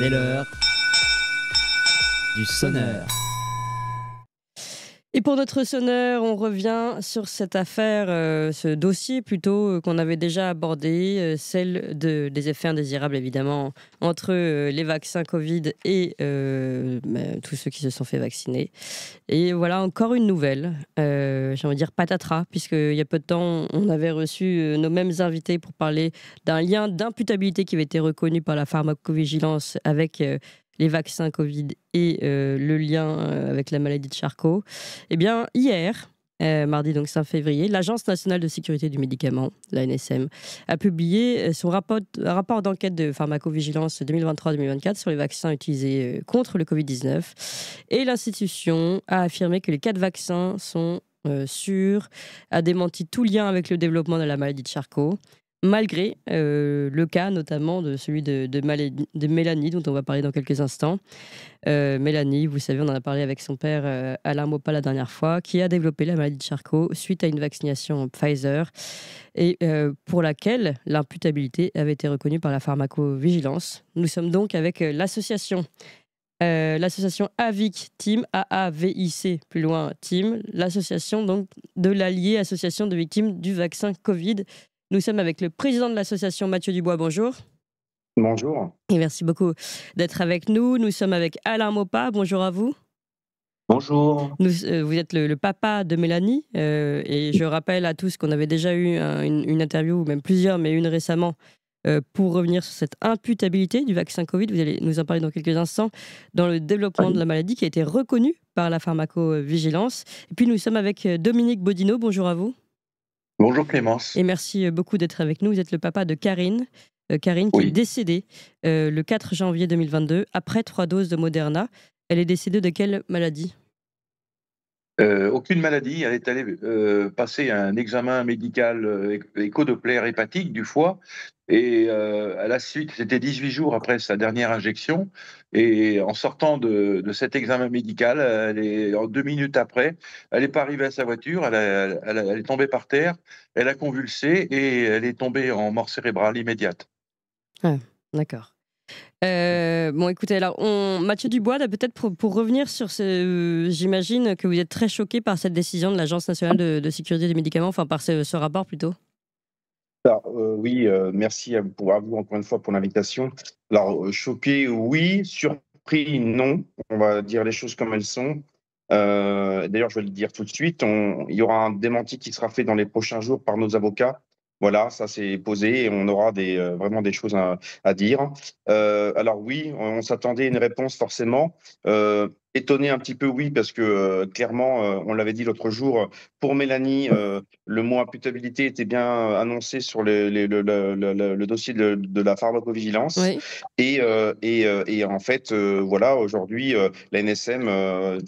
C'est l'heure du sonneur. Et pour notre sonneur, on revient sur cette affaire, ce dossier plutôt qu'on avait déjà abordé, celle des effets indésirables évidemment entre les vaccins Covid et tous ceux qui se sont fait vacciner. Et voilà encore une nouvelle, j'ai envie de dire patatras, puisqu'il y a peu de temps, on avait reçu nos mêmes invités pour parler d'un lien d'imputabilité qui avait été reconnu par la pharmacovigilance avec les vaccins Covid et le lien avec la maladie de Charcot. Eh bien, hier, mardi donc 5 février, l'Agence nationale de sécurité du médicament, l'ANSM, a publié son rapport d'enquête de pharmacovigilance 2023-2024 sur les vaccins utilisés contre le Covid-19. Et l'institution a affirmé que les 4 vaccins sont sûrs, a démenti tout lien avec le développement de la maladie de Charcot, malgré le cas notamment de celui de Mélanie, dont on va parler dans quelques instants. Mélanie, vous savez, on en a parlé avec son père Alain Maupas la dernière fois, qui a développé la maladie de Charcot suite à une vaccination Pfizer et pour laquelle l'imputabilité avait été reconnue par la pharmacovigilance. Nous sommes donc avec l'association AVIC Team, AAVIC, plus loin Team, l'association donc de l'Allier, association de victimes du vaccin Covid. Nous sommes avec le président de l'association, Mathieu Dubois. Bonjour. Bonjour. Et merci beaucoup d'être avec nous. Nous sommes avec Alain Maupas. Bonjour à vous. Bonjour. Vous êtes le papa de Mélanie. Et je rappelle à tous qu'on avait déjà eu une interview, ou même plusieurs, mais une récemment, pour revenir sur cette imputabilité du vaccin Covid. Vous allez nous en parler dans quelques instants, dans le développement de la maladie qui a été reconnue par la pharmacovigilance. Et puis nous sommes avec Dominique Bodino. Bonjour à vous. Bonjour Clémence. Et merci beaucoup d'être avec nous. Vous êtes le papa de Karine. Karine qui est décédée le 4 janvier 2022 après 3 doses de Moderna. Elle est décédée de quelle maladie ? Aucune maladie. Elle est allée passer un examen médical écho-doppler hépatique du foie. Et à la suite, c'était 18 jours après sa dernière injection. Et en sortant de cet examen médical, 2 minutes après, elle n'est pas arrivée à sa voiture, elle est tombée par terre, elle a convulsé et elle est tombée en mort cérébrale immédiate. Ah, d'accord. Bon, écoutez, alors, Mathieu Dubois, peut-être pour revenir sur j'imagine que vous êtes très choqué par cette décision de l'Agence nationale de sécurité des médicaments, enfin par ce rapport plutôt. Alors, oui, merci à vous encore une fois pour l'invitation. Alors, choqué, oui, surpris, non. On va dire les choses comme elles sont. D'ailleurs, je vais le dire tout de suite, il y aura un démenti qui sera fait dans les prochains jours par nos avocats. Voilà, ça c'est posé et on aura vraiment des choses à dire. Alors oui, on s'attendait à une réponse forcément. Étonné un petit peu, oui, parce que clairement, on l'avait dit l'autre jour, pour Mélanie, le mot imputabilité était bien annoncé sur le dossier de la pharmacovigilance. Oui. Et en fait, voilà, aujourd'hui, la NSM,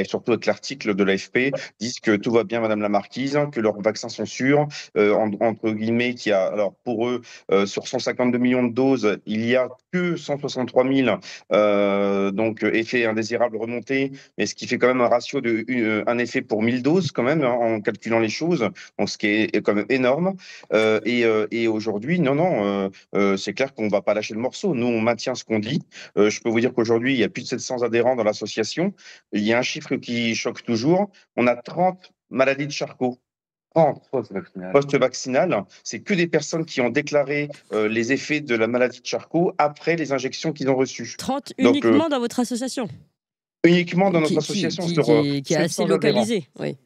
surtout avec l'article de l'AFP, disent que tout va bien, Madame la Marquise, que leurs vaccins sont sûrs, entre guillemets, alors pour eux, sur 152 millions de doses, il n'y a que 163 000 donc effets indésirables remontés, mais ce qui fait quand même un ratio un effet pour 1000 doses quand même, hein, en calculant les choses, donc ce qui est quand même énorme. Et aujourd'hui, non, c'est clair qu'on ne va pas lâcher le morceau. Nous, on maintient ce qu'on dit. Je peux vous dire qu'aujourd'hui, il y a plus de 700 adhérents dans l'association. Il y a un chiffre qui choque toujours. On a 30 maladies de Charcot. Post-vaccinal, c'est que des personnes qui ont déclaré les effets de la maladie de Charcot après les injections qu'ils ont reçues. 30 uniquement dans votre association ? Uniquement dans notre association. Qui est assez localisée, oui.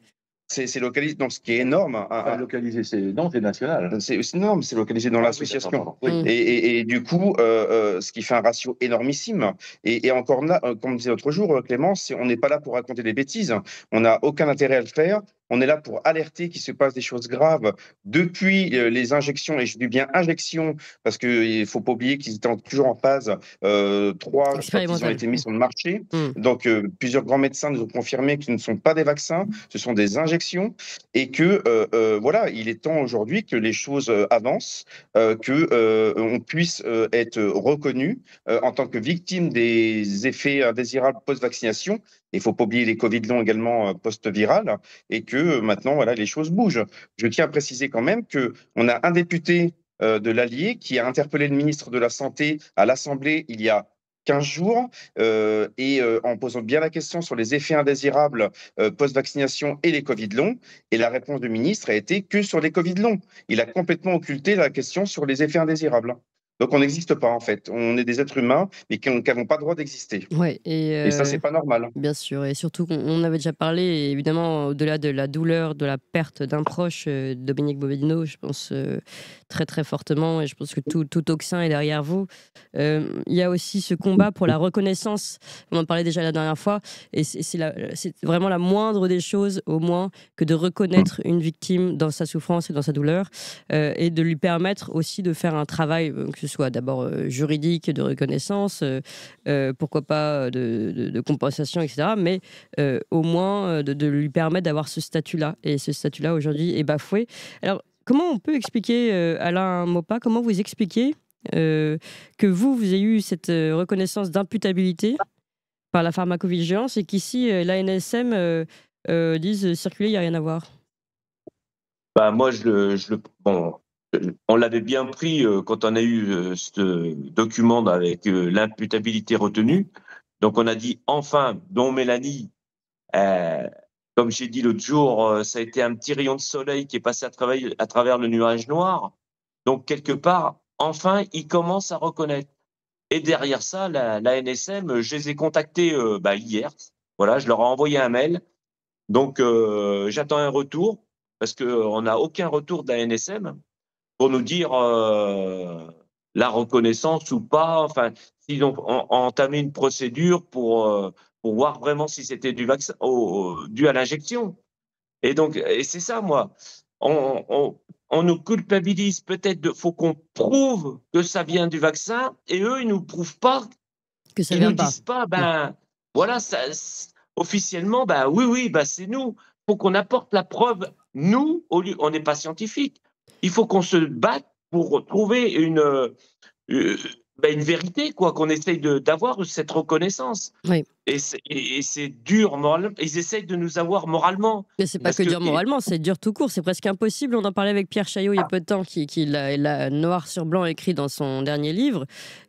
C'est localisé, donc ce qui est énorme. Localisé, c'est national. C'est énorme, c'est localisé dans l'association. Oui. Et du coup, ce qui fait un ratio énormissime. Et encore là, comme on disait l'autre jour, Clémence, on n'est pas là pour raconter des bêtises. On n'a aucun intérêt à le faire. On est là pour alerter qu'il se passe des choses graves depuis les injections, et je dis bien injections, parce qu'il ne faut pas oublier qu'ils étaient toujours en phase 3 quand ils ont été mis sur le marché. Donc, plusieurs grands médecins nous ont confirmé que ce ne sont pas des vaccins, ce sont des injections, et que voilà, il est temps aujourd'hui que les choses avancent, qu'on puisse être reconnu en tant que victime des effets indésirables post-vaccination. Il ne faut pas oublier les Covid longs également post-virales, et que maintenant, voilà, les choses bougent. Je tiens à préciser quand même qu'on a un député de l'Allier qui a interpellé le ministre de la Santé à l'Assemblée il y a 15 jours, en posant bien la question sur les effets indésirables post-vaccination et les Covid longs. Et la réponse du ministre a été que sur les Covid longs. Il a complètement occulté la question sur les effets indésirables. Donc on n'existe pas en fait. On est des êtres humains, mais qui n'ont pas le droit d'exister. Ouais, Et ça, c'est pas normal. bien sûr, et surtout qu'on avait déjà parlé, et évidemment, au-delà de la douleur, de la perte d'un proche, Dominique Bobedino, je pense très très fortement, et je pense que tout Auxin est derrière vous. Il y a aussi ce combat pour la reconnaissance, on en parlait déjà la dernière fois, et c'est vraiment la moindre des choses, au moins, que de reconnaître une victime dans sa souffrance et dans sa douleur, et de lui permettre aussi de faire un travail, que ce soit d'abord juridique, de reconnaissance, pourquoi pas de compensation, etc. Mais au moins de lui permettre d'avoir ce statut-là. Et ce statut-là, aujourd'hui, est bafoué. Alors, comment on peut expliquer, Alain Maupas, comment vous expliquez que vous ayez eu cette reconnaissance d'imputabilité par la pharmacovigilance et qu'ici, l'ANSM dise circuler, il n'y a rien à voir? Bah, moi, bon, on l'avait bien pris quand on a eu ce document avec l'imputabilité retenue. Donc, on a dit enfin, dont Mélanie, euh, comme j'ai dit l'autre jour, ça a été un petit rayon de soleil qui est passé à travers le nuage noir. Donc, quelque part, enfin, ils commencent à reconnaître. Et derrière ça, la NSM, je les ai contactés hier. Voilà, je leur ai envoyé un mail. Donc, j'attends un retour parce qu'on n'a aucun retour de la NSM pour nous dire la reconnaissance ou pas. Enfin, s'ils ont entamé une procédure pour voir vraiment si c'était du vaccin dû à l'injection. Et donc, et c'est ça, moi. On nous culpabilise peut-être. Faut qu'on prouve que ça vient du vaccin, et eux, ils nous prouvent pas. Que ça Ils vient nous pas. disent pas, voilà, officiellement, oui, c'est nous. Faut qu'on apporte la preuve. Nous, on n'est pas scientifique. Il faut qu'on se batte pour trouver une vérité, quoi, qu'on essaye d'avoir cette reconnaissance. Oui. Et c'est dur moralement. Ils essayent de nous avoir moralement. Mais c'est pas que dur moralement, c'est dur tout court, c'est presque impossible. On en parlait avec Pierre Chaillot il y a peu de temps, qui l'a noir sur blanc écrit dans son dernier livre.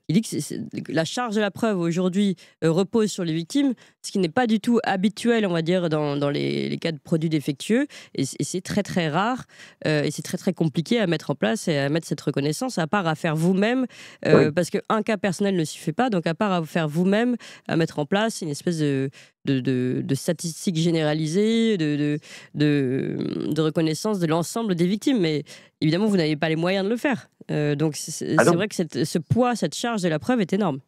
Il dit que la charge de la preuve aujourd'hui repose sur les victimes, ce qui n'est pas du tout habituel, on va dire, dans les cas de produits défectueux. Et c'est très très rare, et c'est très très compliqué à mettre en place et à mettre cette reconnaissance, à part à faire vous-même, parce qu'un cas personnel ne suffit pas, donc à part à faire vous-même, à mettre en place une espèce de statistiques généralisées, de reconnaissance de l'ensemble des victimes. Mais évidemment, vous n'avez pas les moyens de le faire. Donc c'est vrai que ce poids, cette charge de la preuve est énorme.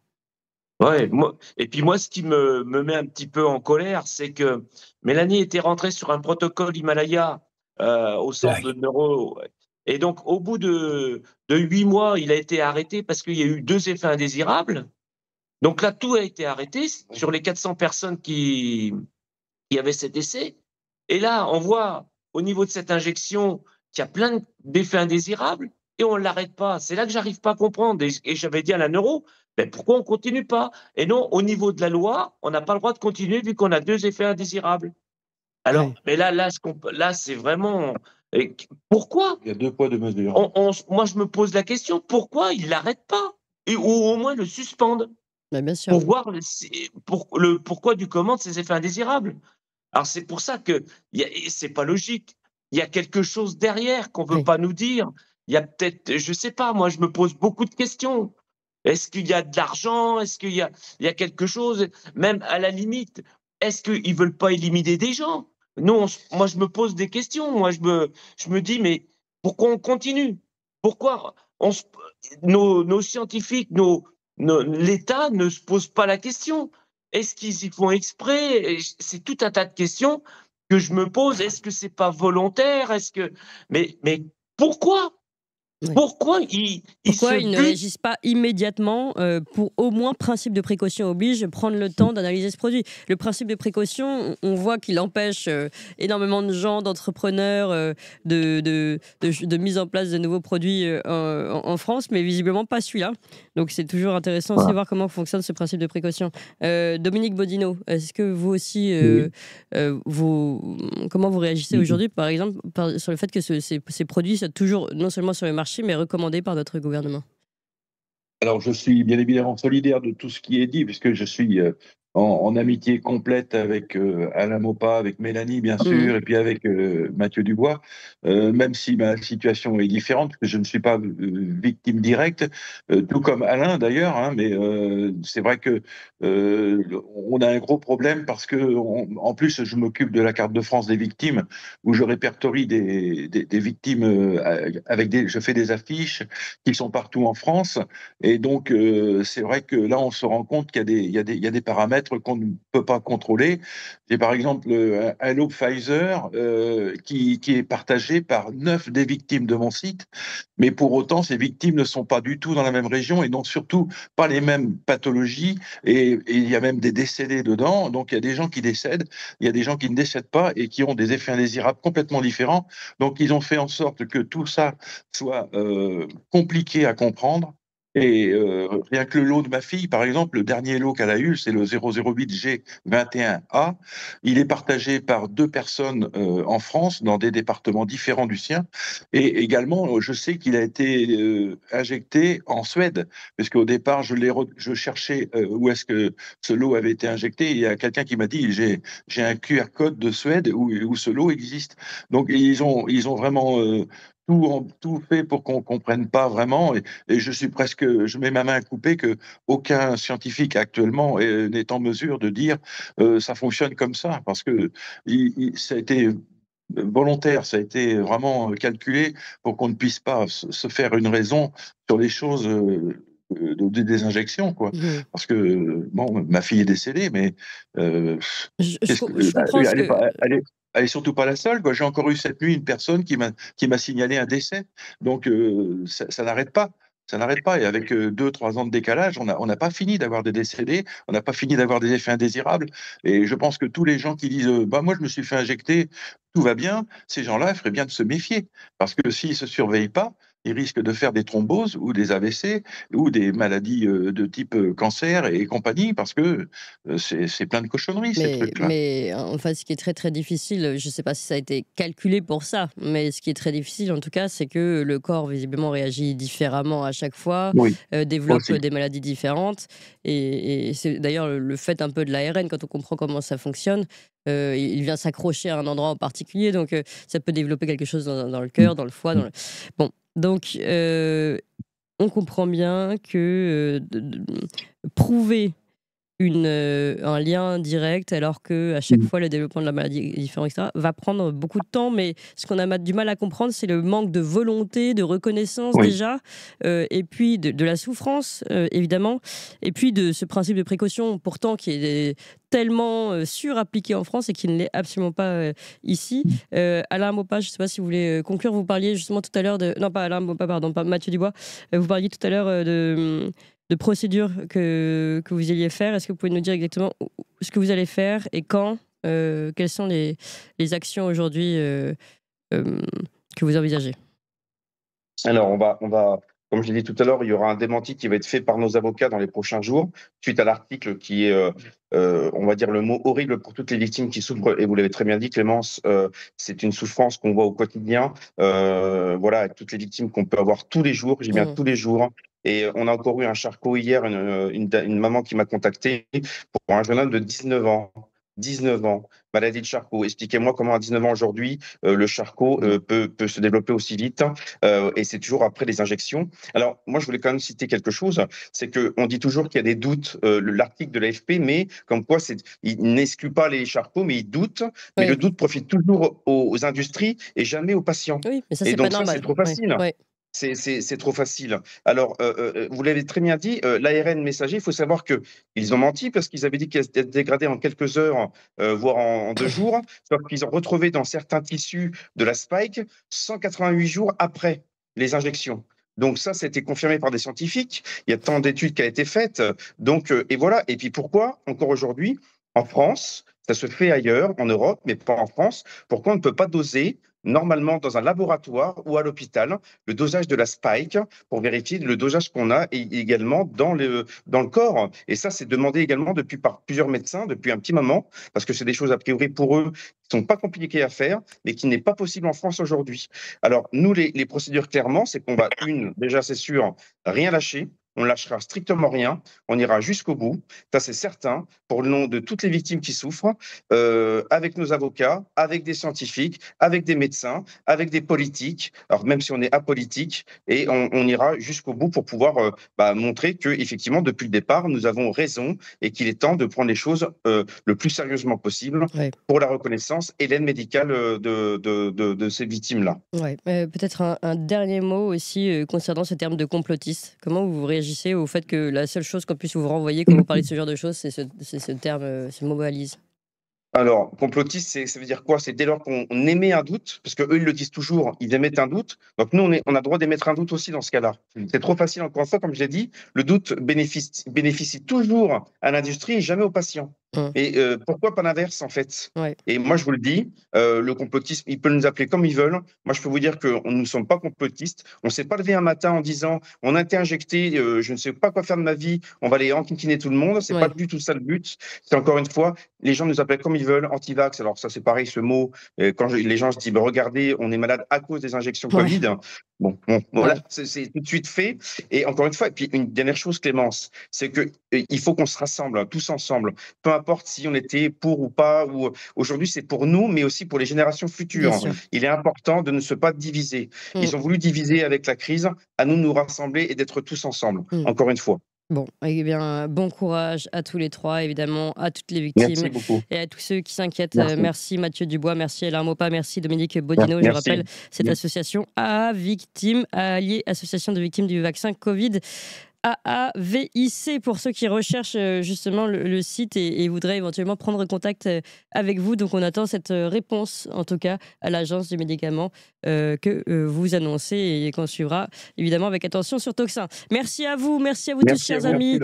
Ouais, et puis moi, ce qui me met un petit peu en colère, c'est que Mélanie était rentrée sur un protocole Himalaya au centre de neuro. Et donc, au bout de 8 mois, il a été arrêté parce qu'il y a eu 2 effets indésirables. Donc là, tout a été arrêté sur les 400 personnes qui avaient cet essai. Et là, on voit au niveau de cette injection qu'il y a plein d'effets indésirables et on ne l'arrête pas. C'est là que j'arrive pas à comprendre. Et j'avais dit à la neuro, pourquoi on ne continue pas? Et non, au niveau de la loi, on n'a pas le droit de continuer vu qu'on a 2 effets indésirables. Alors, mais là, c'est vraiment... Pourquoi? Il y a 2 poids, 2 mesures. Moi, je me pose la question, pourquoi ils ne l'arrêtent pas? Ou au moins le suspendent? Bien sûr. Pour voir le pourquoi du comment de ces effets indésirables. Alors, c'est pour ça que c'est pas logique. Il y a quelque chose derrière qu'on ne veut pas nous dire. Il y a peut-être, je ne sais pas, moi, je me pose beaucoup de questions. Est-ce qu'il y a de l'argent? Est-ce qu'il y a quelque chose? Même à la limite, est-ce qu'ils ne veulent pas éliminer des gens? Non, moi, je me pose des questions. Moi, je me dis, mais pourquoi on continue? Pourquoi nos scientifiques, l'État ne se pose pas la question? Est-ce qu'ils y font exprès? C'est tout un tas de questions que je me pose. Est-ce que c'est pas volontaire? Mais pourquoi? Oui. Pourquoi ils ne réagissent pas immédiatement pour, au moins, principe de précaution oblige, prendre le temps d'analyser ce produit? Le principe de précaution, on voit qu'il empêche énormément de gens, d'entrepreneurs, de mise en place de nouveaux produits en France, mais visiblement pas celui-là. Donc c'est toujours intéressant aussi de voir comment fonctionne ce principe de précaution. Dominique Bobedino, est-ce que vous aussi, comment vous réagissez aujourd'hui, par exemple, sur le fait que ces produits soient toujours non seulement sur le marché, mais recommandé par notre gouvernement? Alors, je suis bien évidemment solidaire de tout ce qui est dit, puisque je suis en amitié complète avec Alain Maupas, avec Mélanie, bien sûr, et puis avec Mathieu Dubois, même si ma situation est différente, parce que je ne suis pas victime directe, tout comme Alain d'ailleurs, hein, mais c'est vrai que on a un gros problème parce que, en plus, je m'occupe de la carte de France des victimes, où je répertorie des victimes je fais des affiches qui sont partout en France. Et donc, c'est vrai que là, on se rend compte qu'il y a des paramètres qu'on ne peut pas contrôler. J'ai par exemple un lot Pfizer qui est partagé par 9 des victimes de mon site, mais pour autant, ces victimes ne sont pas du tout dans la même région et n'ont surtout pas les mêmes pathologies. Et il y a même des décédés dedans. Donc, il y a des gens qui décèdent, il y a des gens qui ne décèdent pas et qui ont des effets indésirables complètement différents. Donc, ils ont fait en sorte que tout ça soit compliqué à comprendre. Et rien que le lot de ma fille, par exemple, le dernier lot qu'elle a eu, c'est le 008G21A. Il est partagé par 2 personnes en France, dans des départements différents du sien. Et également, je sais qu'il a été injecté en Suède, parce qu'au départ, je cherchais où est-ce que ce lot avait été injecté. Il y a quelqu'un qui m'a dit, j'ai un QR code de Suède où ce lot existe. Donc, ils ont vraiment tout fait pour qu'on comprenne pas vraiment. Et je mets ma main à couper que aucun scientifique actuellement n'est en mesure de dire ça fonctionne comme ça, parce que ça a été volontaire, ça a été vraiment calculé pour qu'on ne puisse pas se faire une raison sur les choses des injections, quoi. Parce que, bon, ma fille est décédée, mais Je comprends ce que... elle est surtout pas la seule, quoi. J'ai encore eu cette nuit une personne qui m'a signalé un décès. Donc, ça n'arrête pas. Ça n'arrête pas. Et avec 2-3 ans de décalage, on n'a pas fini d'avoir des décédés, on n'a pas fini d'avoir des effets indésirables. Et je pense que tous les gens qui disent bah, moi, je me suis fait injecter, tout va bien, ces gens-là, il ferait bien de se méfier. Parce que s'ils ne se surveillent pas, ils risquent de faire des thromboses ou des AVC ou des maladies de type cancer et compagnie, parce que c'est plein de cochonneries, ces trucs-là. Mais en fait, ce qui est très très difficile, je ne sais pas si ça a été calculé pour ça, mais ce qui est très difficile en tout cas, c'est que le corps visiblement réagit différemment à chaque fois, Oui, développe aussi. des maladies différentes. Et c'est d'ailleurs le fait un peu de l'ARN, quand on comprend comment ça fonctionne, il vient s'accrocher à un endroit en particulier, donc ça peut développer quelque chose dans le cœur, dans le foie. Bon, donc on comprend bien que prouver un lien direct, alors que à chaque fois le développement de la maladie est différent, etc., va prendre beaucoup de temps. Mais ce qu'on a du mal à comprendre, c'est le manque de volonté, de reconnaissance déjà, et puis de la souffrance, évidemment, et puis de ce principe de précaution, pourtant qui est tellement surappliqué en France et qui ne l'est absolument pas ici. Alain Maupas, je ne sais pas si vous voulez conclure, vous parliez justement tout à l'heure de... Non, pas Alain Maupas, pardon, pas Mathieu Dubois. Vous parliez tout à l'heure de procédures que vous alliez faire. Est-ce que vous pouvez nous dire exactement ce que vous allez faire et quand, quelles sont les actions aujourd'hui que vous envisagez? Alors, on va, comme je l'ai dit tout à l'heure, il y aura un démenti qui va être fait par nos avocats dans les prochains jours, suite à l'article qui est, on va dire le mot horrible pour toutes les victimes qui souffrent. Et vous l'avez très bien dit, Clémence, c'est une souffrance qu'on voit au quotidien. Voilà, avec toutes les victimes qu'on peut avoir tous les jours, j'ai bien tous les jours. Et on a encore eu un Charcot hier, une maman qui m'a contacté pour un jeune homme de 19 ans. 19 ans, maladie de Charcot. Expliquez-moi comment à 19 ans aujourd'hui, le Charcot peut se développer aussi vite, et c'est toujours après les injections. Alors, moi, je voulais quand même citer quelque chose, c'est qu'on dit toujours qu'il y a des doutes, l'article de l'AFP, mais comme quoi il n'exclut pas les Charcots, mais il doute, mais le doute profite toujours aux industries et jamais aux patients. Oui, mais ça, Et c'est donc pas ça, normal. c'est trop facile. C'est trop facile. Alors, vous l'avez très bien dit, l'ARN messager, il faut savoir qu'ils ont menti parce qu'ils avaient dit qu'elle se dégradait en quelques heures, voire en 2 jours, sauf qu'ils ont retrouvé dans certains tissus de la spike 188 jours après les injections. Donc ça, c'était confirmé par des scientifiques. Il y a tant d'études qui ont été faites. Donc, et voilà. Et puis pourquoi, encore aujourd'hui, en France, ça se fait ailleurs, en Europe, mais pas en France, pourquoi on ne peut pas doser normalement dans un laboratoire ou à l'hôpital le dosage de la spike pour vérifier le dosage qu'on a également dans le corps. Et ça, c'est demandé également par plusieurs médecins depuis un petit moment, parce que c'est des choses a priori pour eux qui ne sont pas compliquées à faire, mais qui n'est pas possible en France aujourd'hui. Alors, nous, les procédures, clairement, c'est qu'on va, déjà, c'est sûr, rien lâcher. on lâchera strictement rien, on ira jusqu'au bout, ça c'est certain, pour le nom de toutes les victimes qui souffrent, avec nos avocats, avec des scientifiques, avec des médecins, avec des politiques, alors même si on est apolitique, et on ira jusqu'au bout pour pouvoir montrer que effectivement depuis le départ, nous avons raison et qu'il est temps de prendre les choses le plus sérieusement possible pour la reconnaissance et l'aide médicale de ces victimes-là. Ouais. Peut-être un dernier mot aussi concernant ce terme de complotiste. Comment vous réagissez au fait que la seule chose qu'on puisse vous renvoyer quand vous parlez de ce genre de choses, c'est ce terme, ce mot valise? Alors, complotiste, ça veut dire quoi? C'est dès lors qu'on émet un doute, parce qu'eux, ils le disent toujours, ils émettent un doute. Donc, nous, on a le droit d'émettre un doute aussi dans ce cas-là. C'est trop facile, encore une fois, comme je l'ai dit, le doute bénéficie toujours à l'industrie et jamais aux patients. Et pourquoi pas l'inverse, en fait? Et moi, je vous le dis, le complotisme, ils peuvent nous appeler comme ils veulent. Moi, je peux vous dire que nous ne sommes pas complotistes. On ne s'est pas levé un matin en disant, on a été injecté, je ne sais pas quoi faire de ma vie, on va aller enquiquiner tout le monde. C'est pas du tout ça le but. C'est encore une fois, les gens nous appellent comme ils veulent, anti-vax. Alors ça, c'est pareil, ce mot, quand les gens se disent, regardez, on est malade à cause des injections Covid. Bon, voilà, c'est tout de suite fait. Et encore une fois, et puis une dernière chose, Clémence, c'est que il faut qu'on se rassemble, tous ensemble. Peu importe si on était pour ou pas. Ou aujourd'hui, c'est pour nous, mais aussi pour les générations futures. Il est important de ne se pas diviser. Ils ont voulu diviser avec la crise. À nous de nous rassembler et d'être tous ensemble. Encore une fois. Bon, eh bien, bon courage à tous les trois, évidemment, à toutes les victimes et à tous ceux qui s'inquiètent. Merci Mathieu Dubois, merci Alain Maupas, merci Dominique Bodino. Je rappelle cette association alliée association de victimes du vaccin Covid. AAVIC pour ceux qui recherchent justement le site et voudraient éventuellement prendre contact avec vous. Donc on attend cette réponse en tout cas à l'agence du médicament que vous annoncez et qu'on suivra évidemment avec attention sur Toxin. Merci à vous tous chers amis.